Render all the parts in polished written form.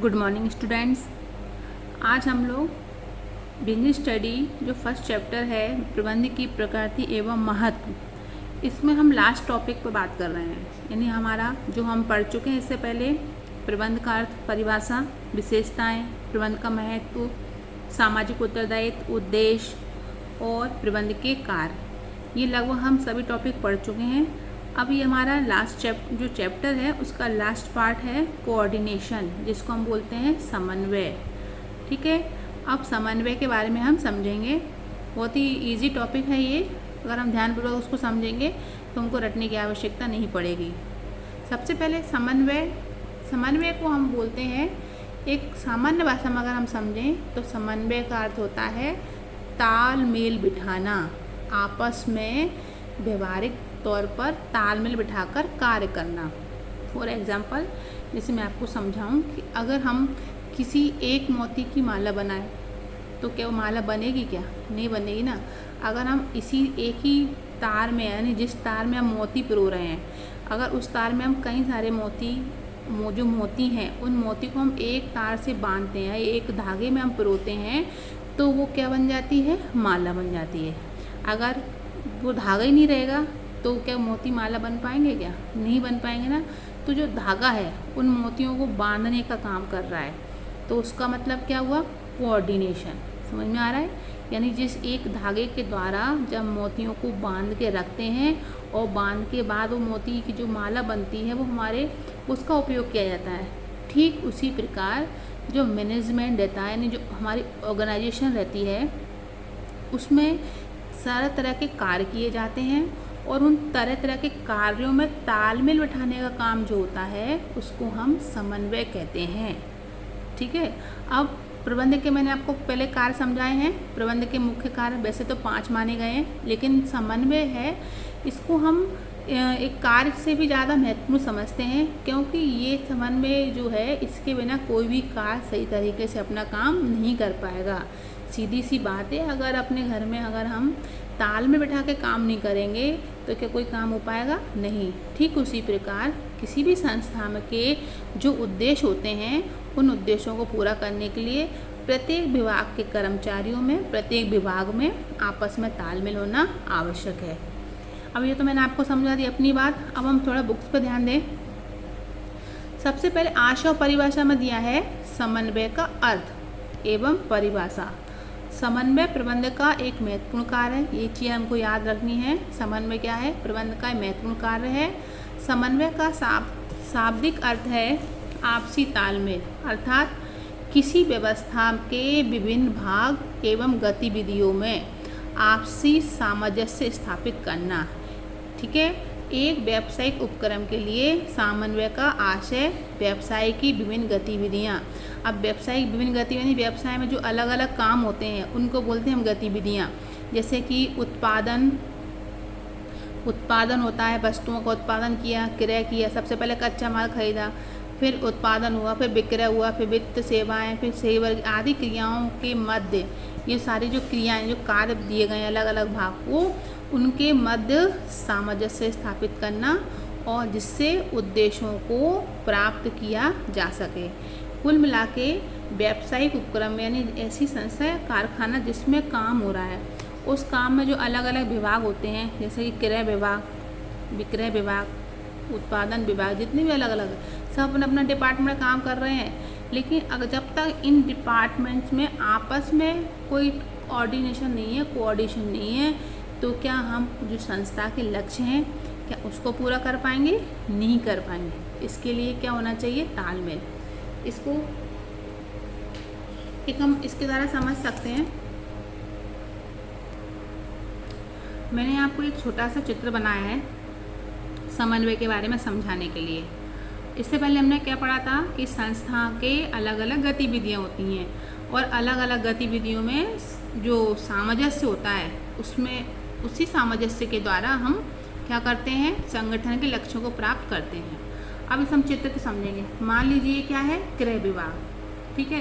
Good morning students. आज हम लोग बिजनेस स्टडी जो फर्स्ट चैप्टर है प्रबंध की प्रकृति एवं महत्व, इसमें हम लास्ट टॉपिक पर बात कर रहे हैं। यानी हमारा जो हम पढ़ चुके हैं इससे पहले प्रबंध का अर्थ, परिभाषा, विशेषताएं, प्रबंध का महत्व, सामाजिक उत्तरदायित्व, उद्देश्य और प्रबंध के कार्य, ये लगभग हम सभी टॉपिक पढ़ चुके हैं। अब ये हमारा लास्ट जो चैप्टर है उसका लास्ट पार्ट है कोऑर्डिनेशन, जिसको हम बोलते हैं समन्वय। ठीक है, अब समन्वय के बारे में हम समझेंगे। बहुत ही इजी टॉपिक है ये, अगर हम ध्यानपूर्वक उसको समझेंगे तो हमको रटने की आवश्यकता नहीं पड़ेगी। सबसे पहले समन्वय को हम बोलते हैं, एक सामान्य भाषा में अगर हम समझें तो समन्वय का अर्थ होता है तालमेल बिठाना, आपस में व्यवहारिक तौर पर तालमेल बिठाकर कार्य करना। फॉर एग्जाम्पल, जैसे मैं आपको समझाऊं कि अगर हम किसी एक मोती की माला बनाएं तो क्या वो माला बनेगी? क्या नहीं बनेगी ना। अगर हम इसी एक ही तार में, यानी जिस तार में हम मोती पिरो रहे हैं, अगर उस तार में हम कई सारे जो मोती हैं उन मोती को हम एक तार से बांधते हैं, एक धागे में हम पिरोते हैं, तो वो क्या बन जाती है? माला बन जाती है। अगर वो धागा ही नहीं रहेगा तो क्या मोती माला बन पाएंगे? क्या नहीं बन पाएंगे ना। तो जो धागा है उन मोतियों को बांधने का काम कर रहा है, तो उसका मतलब क्या हुआ? कोऑर्डिनेशन। समझ में आ रहा है? यानी जिस एक धागे के द्वारा जब मोतियों को बांध के रखते हैं और बांध के बाद वो मोती की जो माला बनती है वो उसका उपयोग किया जाता है। ठीक उसी प्रकार जो मैनेजमेंट रहता है, यानी जो हमारी ऑर्गेनाइजेशन रहती है, उसमें सारा तरह के कार्य किए जाते हैं और उन तरह तरह के कार्यों में तालमेल बिठाने का काम जो होता है उसको हम समन्वय कहते हैं। ठीक है, अब प्रबंध के मैंने आपको पहले कार्य समझाए हैं। प्रबंध के मुख्य कार्य वैसे तो 5 माने गए हैं, लेकिन समन्वय है, इसको हम एक कार्य से भी ज़्यादा महत्वपूर्ण समझते हैं, क्योंकि ये समन्वय जो है इसके बिना कोई भी कार्य सही तरीके से अपना काम नहीं कर पाएगा। सीधी सी बात है, अगर अपने घर में अगर हम ताल में बैठा के काम नहीं करेंगे तो क्या कोई काम हो पाएगा? नहीं। ठीक उसी प्रकार किसी भी संस्था में के जो उद्देश्य होते हैं उन उद्देश्यों को पूरा करने के लिए प्रत्येक विभाग के कर्मचारियों में, प्रत्येक विभाग में आपस में तालमेल होना आवश्यक है। अब ये तो मैंने आपको समझा दी अपनी बात। अब हम थोड़ा बुक्स पर ध्यान दें। सबसे पहले आशय और परिभाषा में दिया है समन्वय का अर्थ एवं परिभाषा। समन्वय प्रबंध का एक महत्वपूर्ण कार्य है, ये चीज़ हमको याद रखनी है। समन्वय क्या है? प्रबंध का एक महत्वपूर्ण कार्य है। समन्वय का शाब्दिक अर्थ है आपसी तालमेल, अर्थात किसी व्यवस्था के विभिन्न भाग एवं गतिविधियों में आपसी सामंजस्य स्थापित करना। ठीक है, एक व्यावसायिक उपक्रम के लिए समन्वय का आशय व्यवसाय की विभिन्न गतिविधियाँ। अब व्यवसायिक विभिन्न गतिविधि, व्यवसाय में जो अलग अलग काम होते हैं उनको बोलते हैं हम गतिविधियाँ। जैसे कि उत्पादन होता है, वस्तुओं का उत्पादन किया, क्रय किया। सबसे पहले कच्चा माल खरीदा, फिर उत्पादन हुआ, फिर विक्रय हुआ, फिर वित्त सेवाएं, फिर सेवा आदि क्रियाओं के मध्य, ये सारी जो क्रियाएं, जो कार्य दिए गए अलग अलग भाग को, उनके मध्य सामंजस्य स्थापित करना और जिससे उद्देश्यों को प्राप्त किया जा सके। कुल मिला के व्यावसायिक उपक्रम यानी ऐसी संस्था या कारखाना जिसमें काम हो रहा है, उस काम में जो अलग अलग विभाग होते हैं, जैसे कि क्रय विभाग, विक्रय विभाग, उत्पादन विभाग, जितने भी अलग अलग सब अपना अपना डिपार्टमेंट में काम कर रहे हैं, लेकिन अगर जब तक इन डिपार्टमेंट्स में आपस में कोई कोऑर्डिनेशन नहीं है, कोऑर्डिनेशन नहीं है, तो क्या हम जो संस्था के लक्ष्य हैं क्या उसको पूरा कर पाएंगे? नहीं कर पाएंगे। इसके लिए क्या होना चाहिए? तालमेल। इसको एक हम इसके द्वारा समझ सकते हैं। मैंने आपको एक छोटा सा चित्र बनाया है समन्वय के बारे में समझाने के लिए। इससे पहले हमने क्या पढ़ा था कि संस्था के अलग अलग गतिविधियाँ होती हैं और अलग अलग गतिविधियों में जो सामंजस्य होता है उसमें उसी सामंजस्य के द्वारा हम क्या करते हैं? संगठन के लक्ष्यों को प्राप्त करते हैं। अब इस हम चित्र को समझेंगे। मान लीजिए क्या है? क्रय विभाग। ठीक है,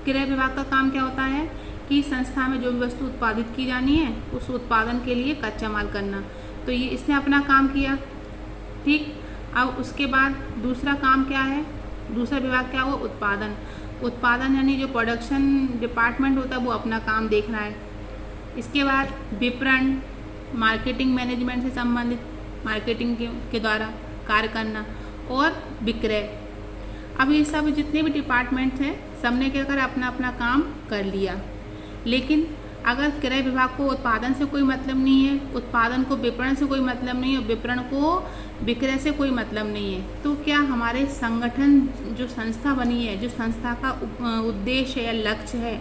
क्रय विभाग का काम क्या होता है कि संस्था में जो भी वस्तु उत्पादित की जानी है उस उत्पादन के लिए कच्चा माल करना। तो ये इसने अपना काम किया। ठीक, अब उसके बाद दूसरा काम क्या है? दूसरा विभाग क्या हुआ, उत्पादन। उत्पादन यानी जो प्रोडक्शन डिपार्टमेंट होता है वो अपना काम देख रहा है। इसके बाद विपणन, मार्केटिंग मैनेजमेंट से संबंधित, मार्केटिंग के द्वारा कार्य करना, और विक्रय। अब ये सब जितने भी डिपार्टमेंट्स हैं सबने क्या करा, अपना अपना काम कर लिया। लेकिन अगर क्रय विभाग को उत्पादन से कोई मतलब नहीं है, उत्पादन को विपणन से कोई मतलब नहीं है, और विपणन को विक्रय से कोई मतलब नहीं है, तो क्या हमारे संगठन जो संस्था बनी है, जो संस्था का उद्देश्य या लक्ष्य है,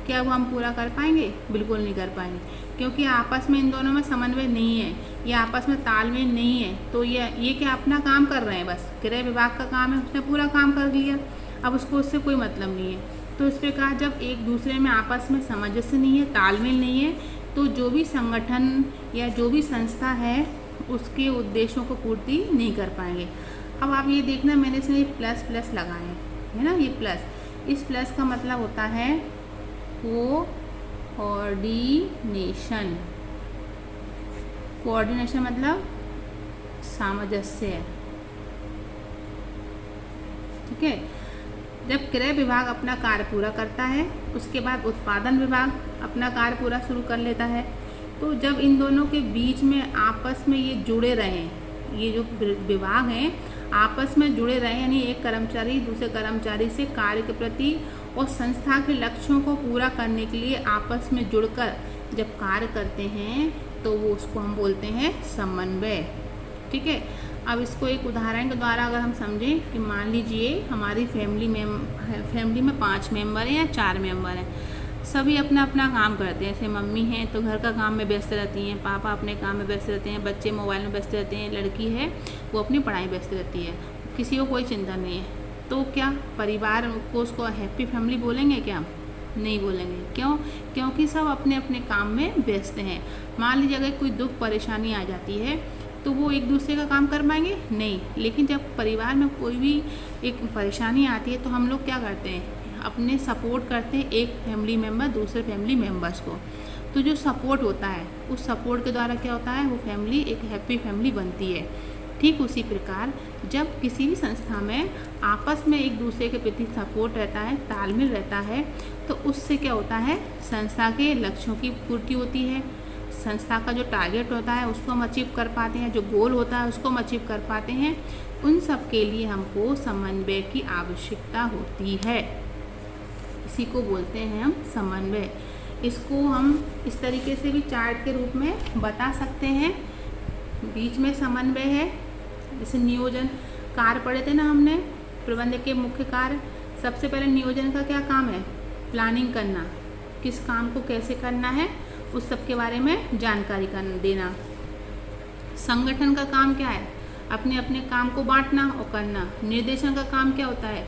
क्या वो हम पूरा कर पाएंगे? बिल्कुल नहीं कर पाएंगे, क्योंकि आपस में इन दोनों में समन्वय नहीं है, या आपस में तालमेल नहीं है। तो ये क्या अपना काम कर रहे हैं, बस क्रय विभाग का काम है, उसने पूरा काम कर लिया, अब उसको उससे कोई मतलब नहीं है। तो इस प्रकार जब एक दूसरे में आपस में सामंजस्य नहीं है, तालमेल नहीं है, तो जो भी संगठन या जो भी संस्था है उसके उद्देश्यों को पूर्ति नहीं कर पाएंगे। अब आप ये देखना, मैंने इसमें प्लस प्लस लगाए है ना, ये प्लस, इस प्लस का मतलब होता है कोऑर्डिनेशन। कोऑर्डिनेशन मतलब सामंजस्य, ठीक है। जब क्रय विभाग अपना कार्य पूरा करता है, उसके बाद उत्पादन विभाग अपना कार्य पूरा शुरू कर लेता है। तो जब इन दोनों के बीच में आपस में ये जुड़े रहें, ये जो विभाग हैं आपस में जुड़े रहें, यानी एक कर्मचारी दूसरे कर्मचारी से कार्य के प्रति और संस्था के लक्ष्यों को पूरा करने के लिए आपस में जुड़कर जब कार्य करते हैं तो वो उसको हम बोलते हैं समन्वय, ठीक है। अब इसको एक उदाहरण के द्वारा अगर हम समझें कि मान लीजिए हमारी फैमिली में 5 मेंबर हैं या 4 मेंबर हैं, सभी अपना अपना काम करते हैं। जैसे मम्मी हैं तो घर का काम में व्यस्त रहती हैं, पापा अपने काम में व्यस्त रहते हैं, बच्चे मोबाइल में व्यस्त रहते हैं, लड़की है वो अपनी पढ़ाई में व्यस्त रहती है, किसी को कोई चिंता नहीं है। तो क्या परिवार को उसको हैप्पी फैमिली बोलेंगे क्या? नहीं बोलेंगे। क्यों? क्योंकि सब अपने अपने काम में व्यस्त हैं। मान लीजिए अगर कोई दुख परेशानी आ जाती है तो वो एक दूसरे का काम कर पाएंगे? नहीं। लेकिन जब परिवार में कोई भी एक परेशानी आती है तो हम लोग क्या करते हैं, अपने सपोर्ट करते हैं एक फैमिली मेम्बर दूसरे फैमिली मेम्बर्स को। तो जो सपोर्ट होता है उस सपोर्ट के द्वारा क्या होता है, वो फैमिली एक हैप्पी फैमिली बनती है। ठीक उसी प्रकार जब किसी भी संस्था में आपस में एक दूसरे के प्रति सपोर्ट रहता है, तालमेल रहता है, तो उससे क्या होता है, संस्था के लक्ष्यों की पूर्ति होती है। संस्था का जो टारगेट होता है उसको हम अचीव कर पाते हैं, जो गोल होता है उसको हम अचीव कर पाते हैं। उन सब के लिए हमको समन्वय की आवश्यकता होती है। इसी को बोलते हैं हम समन्वय। इसको हम इस तरीके से भी चार्ट के रूप में बता सकते हैं। बीच में समन्वय है, जैसे नियोजन कार्य पढ़े थे ना हमने, प्रबंधक के मुख्य कार्य। सबसे पहले नियोजन का क्या काम है, प्लानिंग करना, किस काम को कैसे करना है उस सब के बारे में जानकारी देना। संगठन का काम क्या है, अपने अपने काम को बांटना और करना। निर्देशन का काम क्या होता है,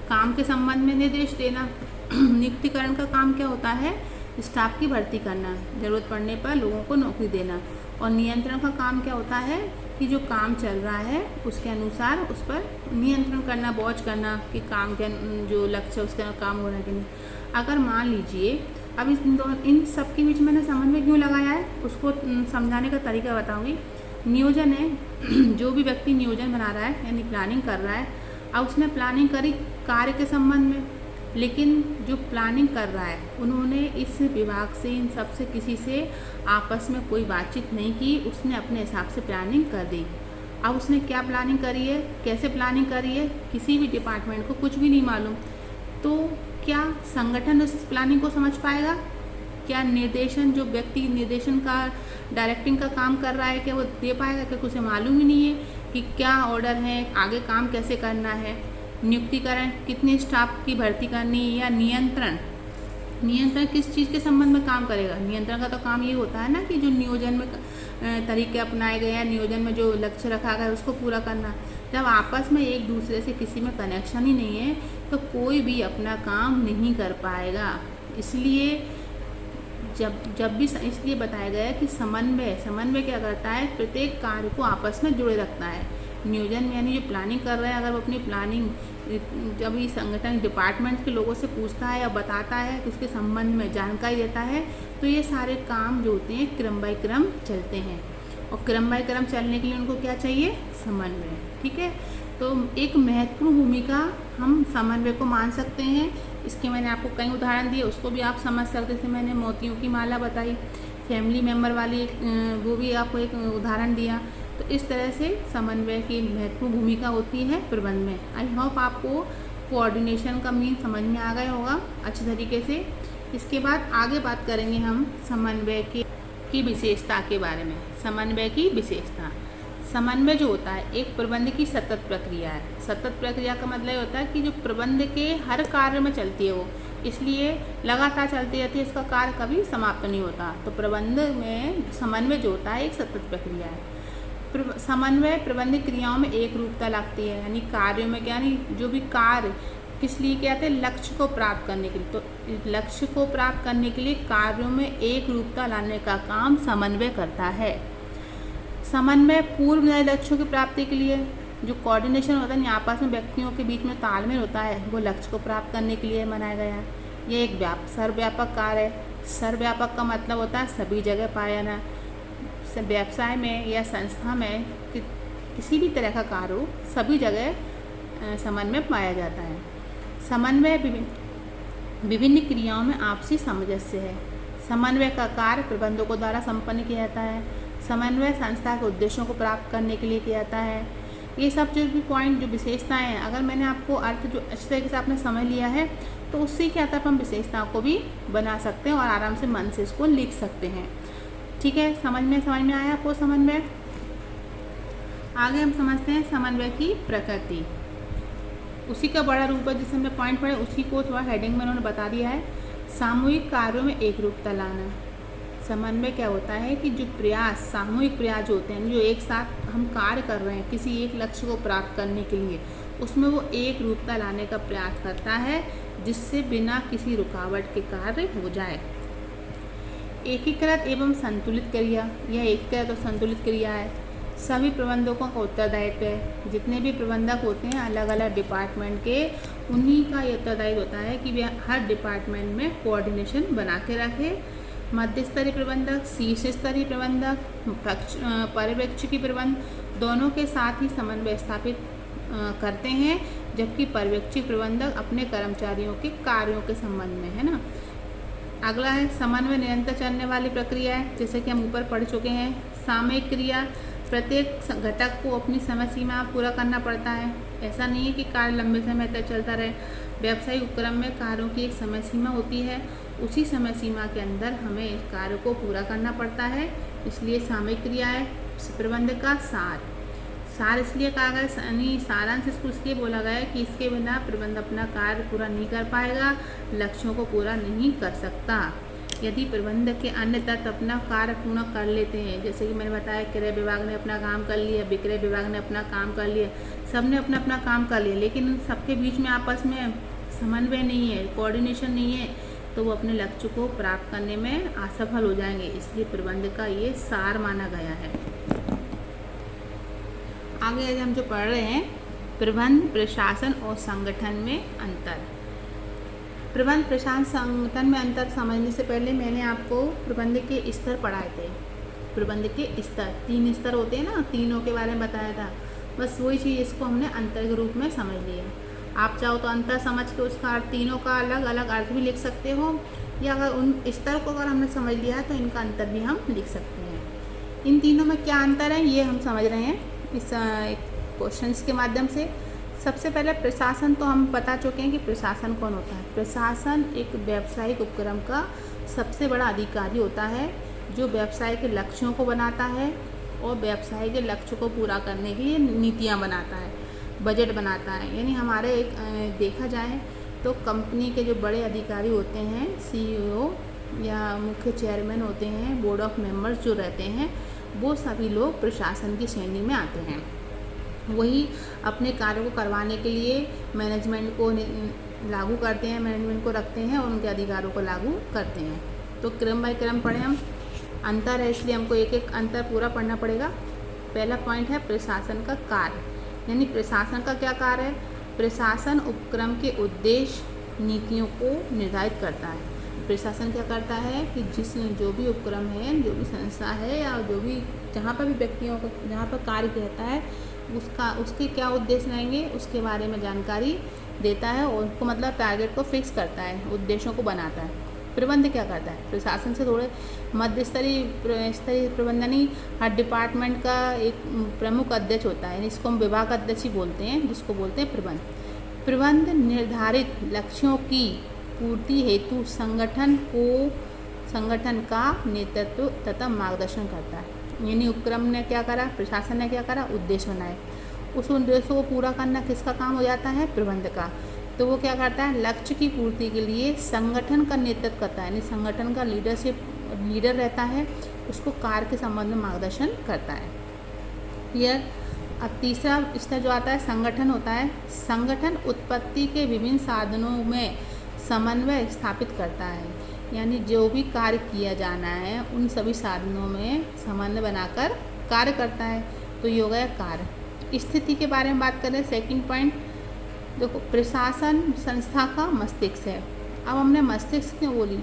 काम के संबंध में निर्देश देना। नियुक्तिकरण का काम क्या होता है, स्टाफ की भर्ती करना, जरूरत पड़ने पर लोगों को नौकरी देना। और नियंत्रण का काम क्या होता है कि जो काम चल रहा है उसके अनुसार उस पर नियंत्रण करना, वॉच करना कि काम के जो लक्ष्य है उसका काम हो रहा है कि नहीं। अगर मान लीजिए अब इन सब के बीच मैंने समन्वय क्यों लगाया है उसको समझाने का तरीका बताऊंगी। नियोजन है, जो भी व्यक्ति नियोजन बना रहा है यानी प्लानिंग कर रहा है, अब उसने प्लानिंग करी कार्य के संबंध में, लेकिन जो प्लानिंग कर रहा है उन्होंने इस विभाग से, इन सब से किसी से आपस में कोई बातचीत नहीं की, उसने अपने हिसाब से प्लानिंग कर दी। अब उसने क्या प्लानिंग करी है, कैसे प्लानिंग करी है, किसी भी डिपार्टमेंट को कुछ भी नहीं मालूम। तो क्या संगठन उस प्लानिंग को समझ पाएगा? क्या निर्देशन, जो व्यक्ति निर्देशन का डायरेक्टिंग का काम कर रहा है, क्या वो दे पाएगा? क्योंकि उसे मालूम ही नहीं है कि क्या ऑर्डर है, आगे काम कैसे करना है। नियुक्तिकरण, कितने स्टाफ की भर्ती करनी है, या नियंत्रण किस चीज़ के संबंध में काम करेगा। नियंत्रण का तो काम ये होता है ना कि जो नियोजन में तरीके अपनाए गए हैं, नियोजन में जो लक्ष्य रखा गया है उसको पूरा करना। जब आपस में एक दूसरे से किसी में कनेक्शन ही नहीं है तो कोई भी अपना काम नहीं कर पाएगा। इसलिए जब भी इसलिए बताया गया है कि समन्वय क्या करता है, प्रत्येक कार्य को आपस में जुड़े रखता है। नियोजन में यानी जो प्लानिंग कर रहा है, अगर वो अपनी प्लानिंग जब इस संगठन डिपार्टमेंट के लोगों से पूछता है या बताता है तो उसके संबंध में जानकारी देता है, तो ये सारे काम जो होते हैं क्रम बाय क्रम चलते हैं। और क्रम बाय क्रम चलने के लिए उनको क्या चाहिए, समन्वय। ठीक है, तो एक महत्वपूर्ण भूमिका हम समन्वय को मान सकते हैं। इसके मैंने आपको कई उदाहरण दिए, उसको भी आप समझ सकते। जैसे मैंने मोतियों की माला बताई, फैमिली मेम्बर वाली वो भी आपको एक उदाहरण दिया। तो इस तरह से समन्वय की महत्वपूर्ण भूमिका होती है प्रबंध में। आई होप आपको कोऑर्डिनेशन का मीन समझ में आ गया होगा अच्छी तरीके से। इसके बाद आगे बात करेंगे हम समन्वय की विशेषता के बारे में। समन्वय की विशेषता, समन्वय जो होता है एक प्रबंध की सतत प्रक्रिया है। सतत प्रक्रिया का मतलब होता है कि जो प्रबंध के हर कार्य में चलती है वो, इसलिए लगातार चलती रहती है, इसका कार्य कभी समाप्त नहीं होता। तो प्रबंध में समन्वय जो होता है एक सतत प्रक्रिया है। समन्वय प्रबंध क्रियाओं में एक रूपता लाती है, यानी कार्यों में क्या, नहीं जो भी कार्य किस लिए क्या आते हैं, लक्ष्य को प्राप्त करने के लिए। तो लक्ष्य को प्राप्त करने के लिए कार्यों में एक रूपता लाने का काम समन्वय करता है। समन्वय पूर्व निर्धारित लक्ष्यों की प्राप्ति के लिए जो कोऑर्डिनेशन होता है, आपस में व्यक्तियों के बीच में तालमेल होता है, वो लक्ष्य को प्राप्त करने के लिए बनाया गया है। ये एक सर्वव्यापक कार्य है। सर्वव्यापक का मतलब होता है सभी जगह पाया जाना। व्यवसाय में या संस्था में किसी भी तरह का कार्य हो, सभी जगह समन्वय पाया जाता है। समन्वय विभिन्न क्रियाओं में आपसी सामंजस्य है। समन्वय का कार्य प्रबंधकों द्वारा संपन्न किया जाता है। समन्वय संस्था के उद्देश्यों को प्राप्त करने के लिए किया जाता है। ये सब जो भी पॉइंट, जो विशेषताएं हैं, अगर मैंने आपको अर्थ जो अच्छी तरीके से आपने समझ लिया है तो उससे क्या आता है, हम विशेषताओं को भी बना सकते हैं और आराम से मन से इसको लिख सकते हैं। ठीक है, समझ में आया आपको समन्वय। आगे हम समझते हैं समन्वय की प्रकृति। उसी का बड़ा रूप है जिससे हमने पॉइंट पढ़े, उसी को थोड़ा हेडिंग में उन्होंने बता दिया है। सामूहिक कार्यों में एक रूपता लाना। समन्वय क्या होता है कि जो प्रयास, सामूहिक प्रयास जो होते हैं, जो एक साथ हम कार्य कर रहे हैं किसी एक लक्ष्य को प्राप्त करने के लिए, उसमें वो एक रूपता लाने का प्रयास करता है, जिससे बिना किसी रुकावट के कार्य हो जाए। एकीकृत एवं संतुलित क्रिया, यह एकीकृत और संतुलित क्रिया है। सभी प्रबंधकों का उत्तरदायित्व है। जितने भी प्रबंधक होते हैं अलग अलग डिपार्टमेंट के, उन्हीं का ये उत्तरदायित्व होता है कि वे हर डिपार्टमेंट में कोऑर्डिनेशन बना के रखें। मध्य स्तरीय प्रबंधक, शीर्ष स्तरीय प्रबंधक, पर्यवेक्षकी प्रबंध दोनों के साथ ही समन्वय स्थापित करते हैं, जबकि पर्यवेक्षी प्रबंधक अपने कर्मचारियों के कार्यों के संबंध में, है ना। अगला है समन्वय निरंतर चलने वाली प्रक्रिया है, जैसे कि हम ऊपर पढ़ चुके हैं। सामयिक क्रिया, प्रत्येक घटक को अपनी समय सीमा पूरा करना पड़ता है। ऐसा नहीं है कि कार्य लंबे समय तक चलता रहे। व्यावसायिक उपक्रम में कार्यों की एक समय सीमा होती है, उसी समय सीमा के अंदर हमें इस कार्य को पूरा करना पड़ता है, इसलिए सामयिक क्रिया है। प्रबंध का सार इसलिए कहा गया, यानी सारांश इसको इसलिए बोला गया है कि इसके बिना प्रबंध अपना कार्य पूरा नहीं कर पाएगा, लक्ष्यों को पूरा नहीं कर सकता। यदि प्रबंधक के अन्य तत्व अपना कार्य पूर्ण कर लेते हैं, जैसे कि मैंने बताया क्रय विभाग ने अपना काम कर लिया, विक्रय विभाग ने अपना काम कर लिया, सबने अपना अपना काम कर लिया, लेकिन उन सबके बीच में आपस में समन्वय नहीं है, कोऑर्डिनेशन नहीं है, तो वो अपने लक्ष्य को प्राप्त करने में असफल हो जाएंगे। इसलिए प्रबंध का ये सार माना गया है। आगे आज हम जो पढ़ रहे हैं, प्रबंध, प्रशासन और संगठन में अंतर। प्रबंध, प्रशासन, संगठन में अंतर समझने से पहले मैंने आपको प्रबंध के स्तर पढ़ाए थे। प्रबंध के स्तर 3 स्तर होते हैं ना, तीनों के बारे में बताया था। बस वही चीज़ इसको हमने अंतर के रूप में समझ लिया। आप चाहो तो अंतर समझ के उसका अर्थ, तीनों का अलग अलग अर्थ भी लिख सकते हो, या अगर उन स्तर को अगर हमने समझ लिया है तो इनका अंतर भी हम लिख सकते हैं। इन तीनों में क्या अंतर है ये हम समझ रहे हैं इस क्वेश्चंस के माध्यम से। सबसे पहले प्रशासन, तो हम बता चुके हैं कि प्रशासन कौन होता है। प्रशासन एक व्यावसायिक उपक्रम का सबसे बड़ा अधिकारी होता है, जो व्यवसाय के लक्ष्यों को बनाता है और व्यवसाय के लक्ष्य को पूरा करने के लिए नीतियाँ बनाता है, बजट बनाता है। यानी हमारे एक देखा जाए तो कंपनी के जो बड़े अधिकारी होते हैं, CEO या मुख्य चेयरमैन होते हैं, बोर्ड ऑफ मेंबर्स जो रहते हैं, वो सभी लोग प्रशासन की श्रेणी में आते हैं। वही अपने कार्य को करवाने के लिए मैनेजमेंट को लागू करते हैं, मैनेजमेंट को रखते हैं और उनके अधिकारों को लागू करते हैं। तो क्रम बाय क्रम पढ़ें हम। अंतर है इसलिए हमको एक एक अंतर पूरा पढ़ना पड़ेगा। पहला पॉइंट है प्रशासन का कार्य, यानी प्रशासन का क्या कार्य है। प्रशासन उपक्रम के उद्देश्य, नीतियों को निर्धारित करता है। प्रशासन क्या करता है कि जो भी उपक्रम है, जो भी संस्था है, या जो भी जहाँ पर भी व्यक्तियों का जहाँ पर कार्य रहता है, उसके क्या उद्देश्य रहेंगे उसके बारे में जानकारी देता है और उनको मतलब टारगेट को फिक्स करता है, उद्देश्यों को बनाता है। प्रबंध क्या करता है, प्रशासन से थोड़े मध्य स्तरीय प्रबंधनी हर डिपार्टमेंट का एक प्रमुख अध्यक्ष होता है, इसको हम विभाग अध्यक्ष ही बोलते हैं, जिसको बोलते हैं प्रबंध। प्रबंध निर्धारित लक्ष्यों की पूर्ति हेतु संगठन का नेतृत्व तथा मार्गदर्शन करता है। यानी उपक्रम ने क्या करा, प्रशासन ने क्या करा, उद्देश्य बनाए, उस उद्देश्य को पूरा करना किसका काम हो जाता है, प्रबंध का। तो वो क्या करता है, लक्ष्य की पूर्ति के लिए संगठन का नेतृत्व करता है, यानी संगठन का लीडर रहता है, उसको कार्य के संबंध में मार्गदर्शन करता है। क्लियर। अब तीसरा स्तर जो आता है संगठन होता है। संगठन उत्पत्ति के विभिन्न साधनों में समन्वय स्थापित करता है, यानी जो भी कार्य किया जाना है उन सभी साधनों में समन्वय बनाकर कार्य करता है। तो ये हो गया कार्य। स्थिति के बारे में बात करें, सेकंड पॉइंट देखो, प्रशासन संस्था का मस्तिष्क है। अब हमने मस्तिष्क क्यों बोली,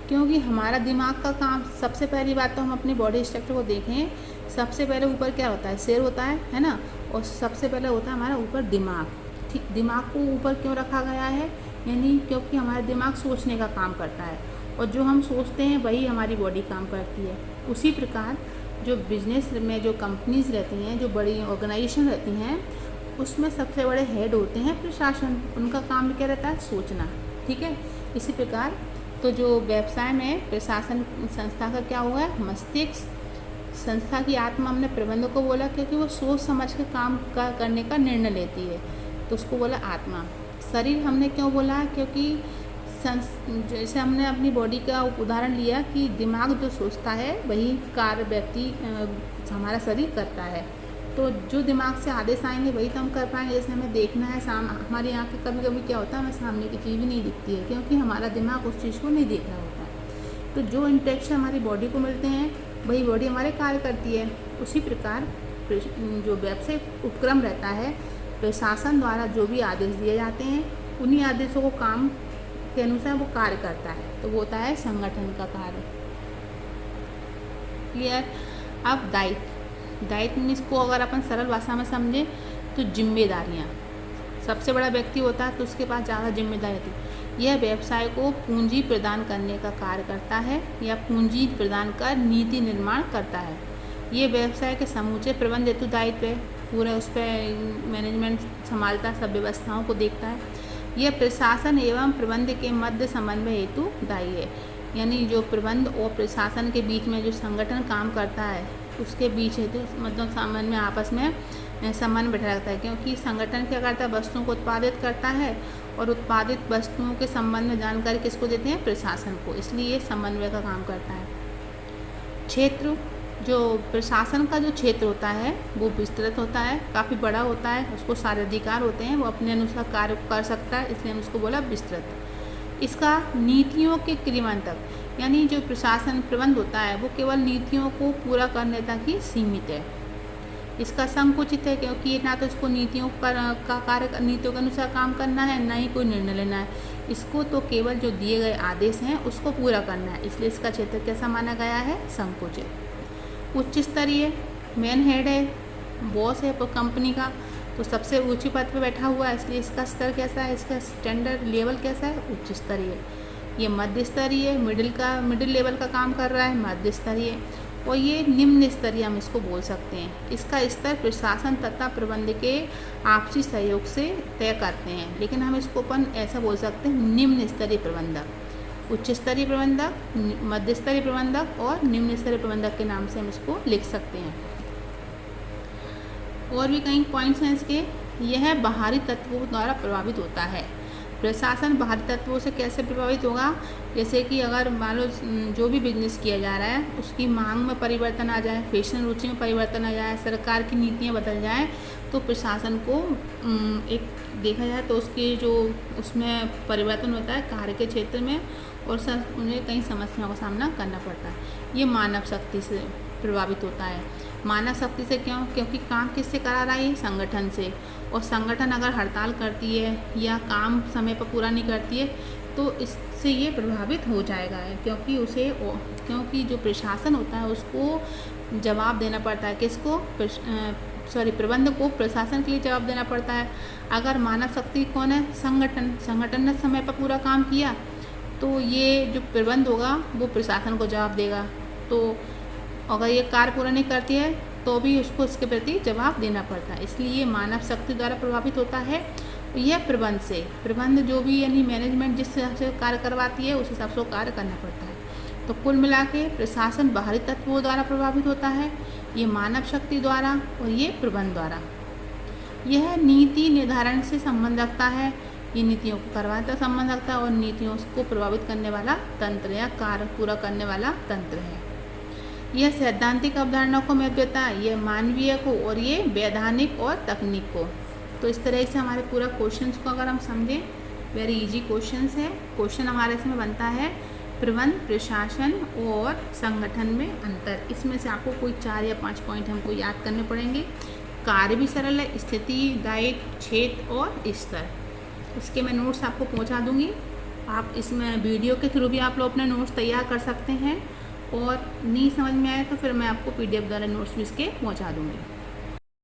क्योंकि हमारा दिमाग का काम, सबसे पहली बात तो हम अपनी बॉडी स्ट्रक्चर को देखें, सबसे पहले ऊपर क्या होता है, सिर होता है ना, और सबसे पहले होता है हमारा ऊपर दिमाग। ठीक, दिमाग को ऊपर क्यों रखा गया है, यानी क्योंकि हमारा दिमाग सोचने का काम करता है और जो हम सोचते हैं वही हमारी बॉडी काम करती है। उसी प्रकार जो बिजनेस में जो कंपनीज रहती हैं, जो बड़ी ऑर्गेनाइजेशन रहती हैं, उसमें सबसे बड़े हेड होते हैं प्रशासन, उनका काम क्या रहता है, सोचना। ठीक है, इसी प्रकार तो जो व्यवसाय में प्रशासन संस्था का क्या हुआ है, मस्तिष्क। संस्था की आत्मा हमने प्रबंधक को बोला क्योंकि वो सोच समझ के काम करने का निर्णय लेती है, तो उसको बोला आत्मा। शरीर हमने क्यों बोला, क्योंकि जैसे हमने अपनी बॉडी का उदाहरण लिया कि दिमाग जो सोचता है वही कार्य व्यक्ति हमारा शरीर करता है। तो जो दिमाग से आदेश आएंगे वही तो हम कर पाएंगे। जैसे हमें देखना है, हमारी आँखें कभी कभी क्या होता है, हमें सामने की चीज़ भी नहीं दिखती है, क्योंकि हमारा दिमाग उस चीज़ को नहीं देख रहा होता है। तो जो इंटरेक्शन हमारी बॉडी को मिलते हैं वही बॉडी हमारे कार्य करती है। उसी प्रकार जो व्यावसायिक उपक्रम रहता है, प्रशासन द्वारा जो भी आदेश दिए जाते हैं उन्हीं आदेशों को काम के अनुसार वो कार्य करता है, तो वो होता है संगठन का कार्य। क्लियर। अब दायित्व मीन्स को अगर अपन सरल भाषा में समझें तो जिम्मेदारियाँ। सबसे बड़ा व्यक्ति होता है तो उसके पास ज़्यादा जिम्मेदारी होती है। यह व्यवसाय को पूंजी प्रदान करने का कार्य करता है या पूंजी प्रदान कर नीति निर्माण करता है। ये व्यवसाय के समूचे प्रबंध हेतु दायित्व है, पूरे उस पर मैनेजमेंट संभालता है, सब व्यवस्थाओं को देखता है। यह प्रशासन एवं प्रबंध के मध्य समन्वय हेतु दायी है, यानी जो प्रबंध और प्रशासन के बीच में जो संगठन काम करता है उसके बीच हेतु मतलब समन्वय, आपस में समन्वय बैठा रहता है। क्योंकि संगठन क्या करता है, वस्तुओं को उत्पादित करता है और उत्पादित वस्तुओं के संबंध में जानकारी किसको देते हैं, प्रशासन को, इसलिए ये समन्वय का काम करता है। क्षेत्र, जो प्रशासन का जो क्षेत्र होता है वो विस्तृत होता है, काफ़ी बड़ा होता है, उसको सारे अधिकार होते हैं, वो अपने अनुसार कार्य कर सकता है, इसलिए हम उसको बोला विस्तृत। इसका नीतियों के क्रियान्वयन तक, यानी जो प्रशासन प्रबंध होता है वो केवल नीतियों को पूरा करने तक ही सीमित है। इसका संकुचित है क्योंकि ना तो इसको नीतियों का कार्य नीतियों के अनुसार काम करना है, ना ही कोई निर्णय लेना है। इसको तो केवल जो दिए गए आदेश हैं उसको पूरा करना है, इसलिए इसका क्षेत्र कैसा माना गया है, संकुचित। उच्च स्तरीय, मेन हेड है, बॉस है कंपनी का, तो सबसे ऊंची पद पे बैठा हुआ है, इसलिए इसका स्तर कैसा है, इसका स्टैंडर्ड लेवल कैसा है, उच्च स्तरीय। ये मध्य स्तरीय, मिडिल लेवल का काम कर रहा है, मध्य स्तरीय। और ये निम्न स्तरीय हम इसको बोल सकते हैं। इसका स्तर प्रशासन तथा प्रबंध के आपसी सहयोग से तय करते हैं, लेकिन हम इसको अपन ऐसा बोल सकते हैं निम्न स्तरीय प्रबंधक, उच्च स्तरीय प्रबंधक, मध्य स्तरीय प्रबंधक और निम्न स्तरीय प्रबंधक के नाम से हम इसको लिख सकते हैं। और भी कई पॉइंट्स हैं इसके। यह बाहरी तत्वों द्वारा प्रभावित होता है। प्रशासन बाहरी तत्वों से कैसे प्रभावित होगा, जैसे कि अगर मान लो जो भी बिजनेस किया जा रहा है उसकी मांग में परिवर्तन आ जाए, फैशन रुचि में परिवर्तन आ जाए, सरकार की नीतियाँ बदल जाएं, तो प्रशासन को एक देखा जाए तो उसकी जो उसमें परिवर्तन होता है कार्य के क्षेत्र में, और उन्हें कई समस्याओं का सामना करना पड़ता है। ये मानव शक्ति से प्रभावित होता है। मानव शक्ति से क्यों, क्योंकि काम किससे करा रहा है, संगठन से, और संगठन अगर हड़ताल करती है या काम समय पर पूरा नहीं करती है तो इससे ये प्रभावित हो जाएगा, क्योंकि जो प्रशासन होता है उसको जवाब देना पड़ता है, किसको, प्रबंध को प्रशासन के लिए जवाब देना पड़ता है। अगर मानव शक्ति कौन है? संगठन ने समय पर पूरा काम किया तो ये जो प्रबंध होगा वो प्रशासन को जवाब देगा। तो अगर ये कार्य पूरा नहीं करती है तो भी उसको इसके प्रति जवाब देना पड़ता है। इसलिए ये मानव शक्ति द्वारा प्रभावित होता है। यह प्रबंध से, प्रबंध जो भी यानी मैनेजमेंट जिस हिसाब से कार्य करवाती है उस हिसाब से कार्य करना पड़ता है। तो कुल मिला के प्रशासन बाहरी तत्वों द्वारा प्रभावित होता है, ये मानव शक्ति द्वारा और ये प्रबंध द्वारा। यह नीति निर्धारण से संबंध रखता है, ये नीतियों को करवाने का संबंध रखता है और नीतियों को प्रभावित करने वाला तंत्र या कार्य पूरा करने वाला तंत्र है। यह सैद्धांतिक अवधारणा को महत्व देता है, यह मानवीय को और ये वैधानिक और तकनीक को। तो इस तरह से हमारे पूरा क्वेश्चंस को अगर हम समझें, वेरी इजी क्वेश्चंस है। क्वेश्चन हमारे इसमें बनता है प्रबंध, प्रशासन और संगठन में अंतर। इसमें से आपको कोई 4 या 5 पॉइंट हमको याद करने पड़ेंगे। कार्य भी सरल है, स्थिति, दायित्व, क्षेत्र और स्तर। इसके मैं नोट्स आपको पहुंचा दूंगी। आप इसमें वीडियो के थ्रू भी आप लोग अपने नोट्स तैयार कर सकते हैं और नहीं समझ में आए तो फिर मैं आपको PDF द्वारा नोट्स भी इसके पहुंचा दूंगी।